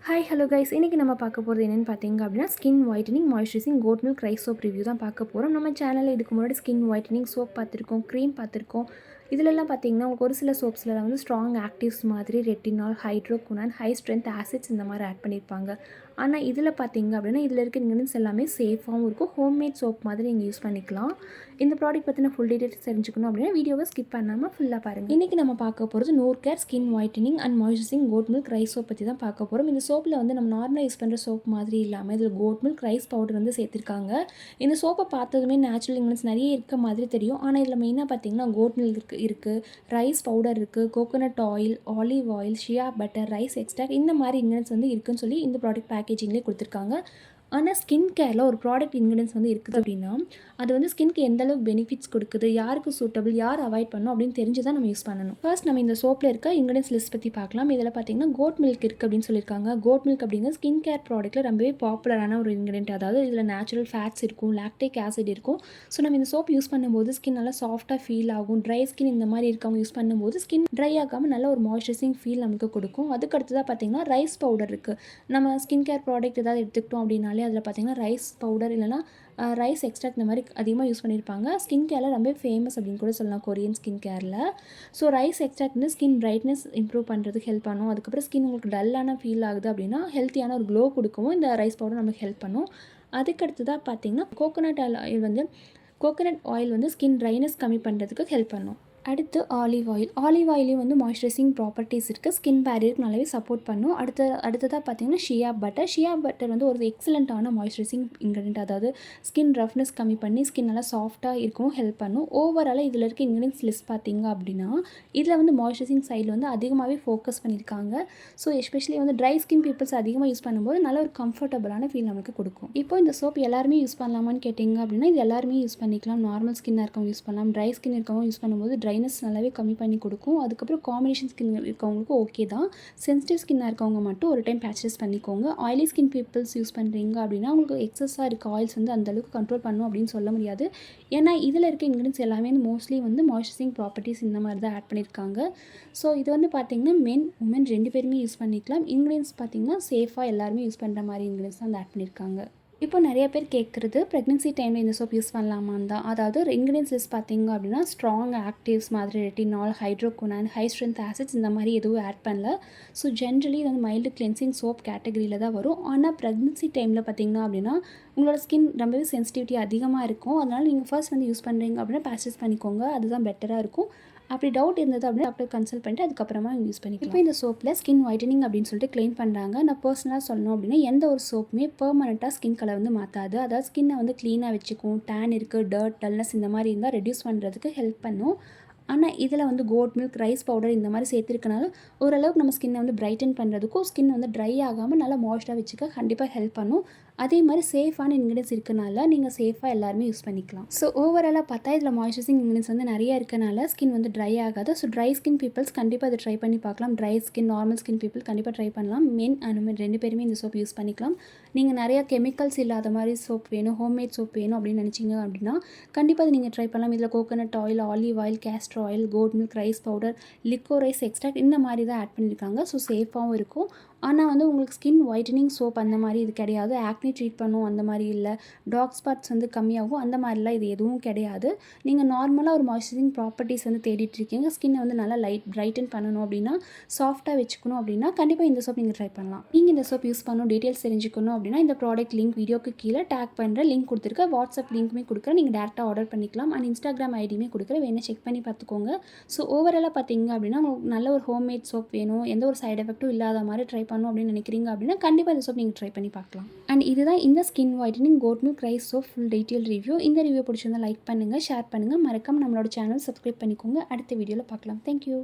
Hi hello guys, இன்றைக்கி நம்ம பார்க்க போகிறது என்னென்னு பார்த்தீங்க அப்படின்னா skin whitening moisturising goat milk rice soap review தான் பார்க்க போகிறோம். நம்ம சேனலில் இதுக்கு முன்னாடி ஸ்கின் ஒயிட்டனிங் சோப் பார்த்துருக்கோம், க்ரீம் பார்த்துருக்கோம். இதிலெல்லாம் பார்த்தீங்கன்னா உங்களுக்கு ஒரு சில சோப்ஸில் வந்து ஸ்ட்ராங் ஆக்டிவ்ஸ் மாதிரி ரெட்டினால், ஹைட்ரோகுனான், ஹை ஸ்ட்ரென்த் ஆசிட்ஸ் இந்த மாதிரி ஆட் பண்ணியிருப்பாங்க. ஆனால் இதில் பார்த்தீங்க அப்படின்னா இதில் இருக்க இன்க்ரீடியன்ட்ஸ் எல்லாமே சேஃபாகவும் இருக்கும். ஹோம்மேட் சோப் மாதிரி நீங்கள் யூஸ் பண்ணிக்கலாம். இந்த ப்ராடக்ட் பற்றின ஃபுல் டீட்டெயில்ஸ் தெரிஞ்சுக்கணும் அப்படின்னா வீடியோவை ஸ்கிப் பண்ணாமல் ஃபுல்லாக பாருங்கள். இன்றைக்கி நம்ம பார்க்க போகிறது Noorcare skin whitening and moisturising goat milk rice soap பற்றி தான் பார்க்க போகிறோம். இந்த சோப்பில் வந்து நம்ம நார்மலாக யூஸ் பண்ணுற சோப் மாதிரி இல்லாமல் இதில் கோட் மில்க் ரைஸ் பவுடர் வந்து சேர்த்துருக்காங்க. இந்த சோப்பை பார்த்ததுமே நேச்சுரல் இன்க்ரீடியன்ட்ஸ் நிறைய இருக்க மாதிரி தெரியும். ஆனால் இதில் மெயினாக பார்த்தீங்கன்னா கோட் மில்க் இருக்குது, ரைஸ் பவுடர் இருக்குது, கோகோனட் ஆயில், ஆலிவ் ஆயில், ஷியா பட்டர், ரைஸ் எக்ஸ்ட்ராக்ட் இந்த மாதிரி இன்க்ரீடியன்ட்ஸ் வந்து இருக்குன்னு சொல்லி இந்த ப்ராடக்ட் பேக்கேஜிங்லேயே கொடுத்துருக்காங்க. ஆனால் ஸ்கின் கேரில் ஒரு ப்ராடக்ட் இன்க்ரீடியன்ட்ஸ் வந்து இருக்குது அப்படின்னா அது வந்து ஸ்கின்க்கு எந்தளவுக்கு பெனிஃபிட்ஸ் கொடுக்குது, யாருக்கு சூட்டபிள், யார் அவாய்ட் பண்ணணும் அப்படின்னு தெரிஞ்சு தான் நம்ம யூஸ் பண்ணணும். ஃபர்ஸ்ட் நம்ம இந்த சோப்பில் இருக்க இன்க்ரீடியன்ட்ஸ் லிஸ்ட் பற்றி பார்க்கலாம். இதில் பார்த்தீங்கன்னா கோட் மில்க் இருக்குது அப்படின்னு சொல்லியிருக்காங்க. கோட் மில்க் அப்படிங்கிற ஸ்கின் கேர் ப்ராடக்ட்டில் ரொம்பவே பாப்புலரான ஒரு இன்க்ரீடியன்ட். அதாவது இதில் நேச்சுரல் ஃபேட்ஸ் இருக்கும், லாக்டிக் ஆசிட் இருக்கும். ஸோ நம்ம இந்த சோப் யூஸ் பண்ணும்போது ஸ்கின் நல்லா சாஃப்டாக ஃபீல் ஆகும். ட்ரை ஸ்கின் இந்த மாதிரி இருக்கவங்க யூஸ் பண்ணும்போது ஸ்கின் ட்ரை ஆகாமல் நல்ல ஒரு மாய்ஸ்சரைசிங் ஃபீல் நமக்கு கொடுக்கும். அதுக்கு அடுத்ததாக பார்த்தீங்கன்னா ரைஸ் பவுடர் இருக்குது. நம்ம ஸ்கின் கேர் ப்ராடக்ட் ஏதாவது எடுத்துக்கிட்டோம் அப்படின்னாலே அதில் பார்த்தீங்கன்னா ரைஸ் பவுடர் இல்லைனா ரைஸ் எக்ஸ்ட்ராக்ட் இந்த மாதிரி அதிகமாக யூஸ் பண்ணியிருப்பாங்க. ஸ்கின் கேரில் ரொம்ப ஃபேமஸ் அப்படின்னு கூட சொல்லலாம், கொரியன் ஸ்கின் கேரில். ஸோ ரைஸ் எக்ஸ்ட்ராக்ட் வந்து ஸ்கின் பிரைட்னஸ் இம்ப்ரூவ் பண்ணுறதுக்கு ஹெல்ப் பண்ணும். அதுக்கப்புறம் ஸ்கின் உங்களுக்கு டல்லான ஃபீல் ஆகுது அப்படின்னா ஹெல்த்தியான ஒரு க்ளோ கொடுக்கவும் இந்த ரைஸ் பவுடர் நமக்கு ஹெல்ப் பண்ணும். அதுக்கடுத்ததாக பார்த்தீங்கன்னா கோகோனட் ஆயில் வந்து ஸ்கின் ட்ரைனஸ் கம்மி பண்ணுறதுக்கு ஹெல்ப் பண்ணும். அடுத்து ஆலிவ் ஆயிலையும் வந்து மாய்ஸ்சரைசிங் ப்ராப்பர்ட்டிஸ் இருக்குது. ஸ்கின் பேரியருக்கு நல்லாவே சப்போர்ட் பண்ணும். அடுத்ததாக பார்த்தீங்கன்னா ஷியா பட்டர் வந்து ஒரு எக்ஸலண்ட்டான மாய்ஸ்சரைசிங் இன்க்ரீடியன்ட். அதாவது ஸ்கின் ரஃப்னஸ் கம்மி பண்ணி ஸ்கின் நல்லா சாஃப்டாக இருக்கவும் ஹெல்ப் பண்ணும். ஓவராலாக இதில் இருக்க இன்க்ரீடியன்ட்ஸ் லிஸ்ட் பார்த்தீங்க அப்படின்னா இதில் வந்து மாய்ஸ்சரைசிங் சைடில் வந்து அதிகமாகவே ஃபோக்கஸ் பண்ணியிருக்காங்க. ஸோ எஸ்பெஷலி வந்து ட்ரை ஸ்கின் பீப்புள்ஸ் அதிகமாக யூஸ் பண்ணும்போது நல்ல ஒரு கம்ஃபர்டபுளான ஃபீல் நமக்கு கொடுக்கும். இப்போ இந்த சோப் எல்லாருமே யூஸ் பண்ணலாமான்னு கேட்டிங்க அப்படின்னா இது எல்லாருமே யூஸ் பண்ணிக்கலாம். நார்மல் ஸ்கின்னாக இருக்கவங்க யூஸ் பண்ணலாம், ட்ரை ஸ்கின் இருக்கவங்க யூஸ் பண்ணும்போது ட்ரைனஸ் நல்லாவே கம்மி பண்ணி கொடுக்கும். அதுக்கப்புறம் காம்பினேஷன் ஸ்கின் இருக்கவங்களுக்கு ஓகே தான். சென்சிட்டிவ் ஸ்கின்னாக இருக்கவங்க மட்டும் ஒரு டைம் பேட்சஸ் பண்ணிக்கோங்க. ஆயிலி ஸ்கின் பீப்புள்ஸ் யூஸ் பண்ணுறீங்க அப்படின்னா உங்களுக்கு எக்ஸஸாக இருக்க ஆயில்ஸ் வந்து அந்தளவுக்கு கண்ட்ரோல் பண்ணும் அப்படின்னு சொல்ல முடியாது. ஏன்னா இதில் இருக்க இன்க்ரீடியன்ட்ஸ் எல்லாமே வந்து மோஸ்ட்லி வந்து மாய்ஸ்சரைசிங் ப்ராப்பர்ட்டிஸ் இந்த மாதிரி தான் ஆட் பண்ணியிருக்காங்க. ஸோ இது வந்து பார்த்திங்கன்னா மென் உமன் 2 பேருமே யூஸ் பண்ணிக்கலாம். இன்க்ரீடியன்ட்ஸ் பார்த்திங்கன்னா சேஃபாக எல்லாருமே யூஸ் பண்ணுற மாதிரி இன்க்ரீடியன்ட்ஸ் தான் ஆட் பண்ணியிருக்காங்க. இப்போ நிறைய பேர் கேட்குறது ப்ரெக்னன்சி டைமில் இந்த சோப் யூஸ் பண்ணலாமான்னு தான். அதாவது இன்க்ரீடியன்ட்ஸ் லிஸ்ட் பார்த்தீங்க அப்படின்னா ஸ்ட்ராங் ஆக்டிவ்ஸ் மாதிரி ரெட்டினால், ஹைட்ரோகுனான், ஹை ஸ்ட்ரென்த் ஆசிட்ஸ் இந்த மாதிரி எதுவும் ஆட் பண்ணல. ஸோ ஜென்ரலி இது வந்து மைல்டு கிளென்சிங் சோப் கேட்டகரியில் தான் வரும். ஆனால் ப்ரெக்னன்சி டைமில் பார்த்தீங்கன்னா அப்படின்னா உங்களோட ஸ்கின் ரொம்பவே சென்சிட்டிவிட்டி அதிகமாக இருக்கும். அதனால் நீங்கள் ஃபர்ஸ்ட் வந்து யூஸ் பண்ணுறீங்க அப்படின்னா பேட்சஸ் பண்ணிக்கோங்க, அதுதான் பெட்டராக இருக்கும். அப்படி டவுட் இருந்தது அப்படின்னா டாக்டர் கன்சல்ட் பண்ணிட்டு அதுக்கப்புறமா யூஸ் பண்ணிக்கலாம். இப்போ இந்த சோப்பில் ஸ்கின் ஒயிட்டனிங் அப்படின்னு சொல்லிட்டு க்ளைம் பண்ணுறாங்க. நான் பர்சனலாக சொல்லணும் அப்படின்னா எந்த ஒரு சோப்புமே பெர்மனெண்ட்டாக ஸ்கின் கலர் வந்து மாற்றாது. அதாவது ஸ்கின்னை வந்து க்ளீனாக வச்சுக்கும். டேன் இருக்குது, டர்ட், டல்னஸ் இந்த மாதிரி இருந்தால் ரெடியூஸ் பண்ணுறதுக்கு ஹெல்ப் பண்ணும். ஆனால் இதில் வந்து கோட் மில்க், ரைஸ் பவுடர் இந்த மாதிரி சேர்த்துருக்கனால ஓரளவுக்கு நம்ம ஸ்கின்னை வந்து பிரைட்டன் பண்ணுறதுக்கும் ஸ்கின் வந்து ட்ரை ஆகாமல் நல்லா மாய்ஸ்டாக வச்சுக்க கண்டிப்பாக ஹெல்ப் பண்ணும். அதே மாதிரி சேஃபான இன்க்ரீடியன்ட்ஸ் இருக்கனால நீங்கள் சேஃபாக எல்லாருமே யூஸ் பண்ணிக்கலாம். ஸோ ஓவராலாக பார்த்தா இதில் மாய்ஸ்சரைசிங் இன்க்ரீடியன்ட்ஸ் வந்து நிறைய இருக்கனால ஸ்கின் வந்து ட்ரை ஆகாது. ஸோ ட்ரை ஸ்கின் பீப்புள்ஸ் கண்டிப்பாக அதை ட்ரை பண்ணி பார்க்கலாம். Dry skin, normal skin people கண்டிப்பாக ட்ரை பண்ணலாம். மென் அண்ட் உமன் 2 பேருமே இந்த சோப் யூஸ் பண்ணிக்கலாம். நீங்கள் நிறையா கெமிக்கல்ஸ் இல்லாத மாதிரி சோப் வேணும், ஹோம்மேட் சோப் வேணும் அப்படின்னு நினச்சிங்க அப்படின்னா கண்டிப்பாக அதை நீங்கள் ட்ரை பண்ணலாம். இதில் coconut oil, olive oil, castor oil, goat milk, rice powder, liquorice extract இந்த மாதிரி தான் ஆட் பண்ணியிருக்காங்க. ஸோ சேஃபாகவும் இருக்கும். ஆனால் வந்து உங்களுக்கு ஸ்கின் ஒயிட்டனிங் சோப் அந்த மாதிரி இது கிடையாது. ஆக்னி ட்ரீட் பண்ணும் அந்த மாதிரி இல்லை, டார்க் ஸ்பாட்ஸ் வந்து கம்மியாகும் அந்த மாதிரிலாம் இது எதுவும் கிடையாது. நீங்கள் நார்மலாக ஒரு மாய்ஸ்சரைசிங் ப்ராப்பர்ட்டிஸ் வந்து தேடிட்டுருக்கீங்க, ஸ்கின்னை வந்து நல்லா பிரைட்டன் பண்ணணும் அப்படின்னா, சாஃப்டாக வச்சுக்கணும் அப்படின்னா கண்டிப்பாக இந்த சோப் நீங்கள் ட்ரை பண்ணலாம். நீங்கள் இந்த சோப் யூஸ் பண்ணணும், டீட்டெயில்ஸ் தெரிஞ்சுக்கணும் அப்படின்னா இந்த ப்ராடக்ட் லிங்க் வீடியோக்கு கீழே டேக் பண்ணுற லிங்க் கொடுத்துருக்கேன். வாட்ஸ்அப் லிங்க்குமே கொடுக்குறேன், நீங்கள் டேரெக்டாக ஆர்டர் பண்ணிக்கலாம். அண்ட் இன்ஸ்டாகிராம் ஐடியுமே கொடுக்குறேன், வேணால் செக் பண்ணி பார்த்துக்கோங்க. ஸோ ஓவராலாக பார்த்தீங்க அப்படின்னா உங்களுக்கு நல்ல ஒரு ஹோம்மேட் சோப் வேணும், எந்த ஒரு சைட் எஃபெக்ட்டும் இல்லாத மாதிரி ட்ரை பண்ணணும் அப்படின்னு நினைக்கிறீங்க அப்படின்னா கண்டிப்பாக இந்த சோப் நீங்கள் ட்ரை பண்ணி பார்க்கலாம். அண்ட் இதுதான் இந்த skin whitening goat milk rice soap full detail review. இந்த ரிவ்யூ பிடிச்சிருந்தா லைக் பண்ணுங்கள், ஷேர் பண்ணுங்கள், மறக்காம நம்மளோட சேனல் சப்ஸ்கிரைப் பண்ணிக்கோங்க. அடுத்த வீடியோவில் பார்க்கலாம். தேங்க்யூ.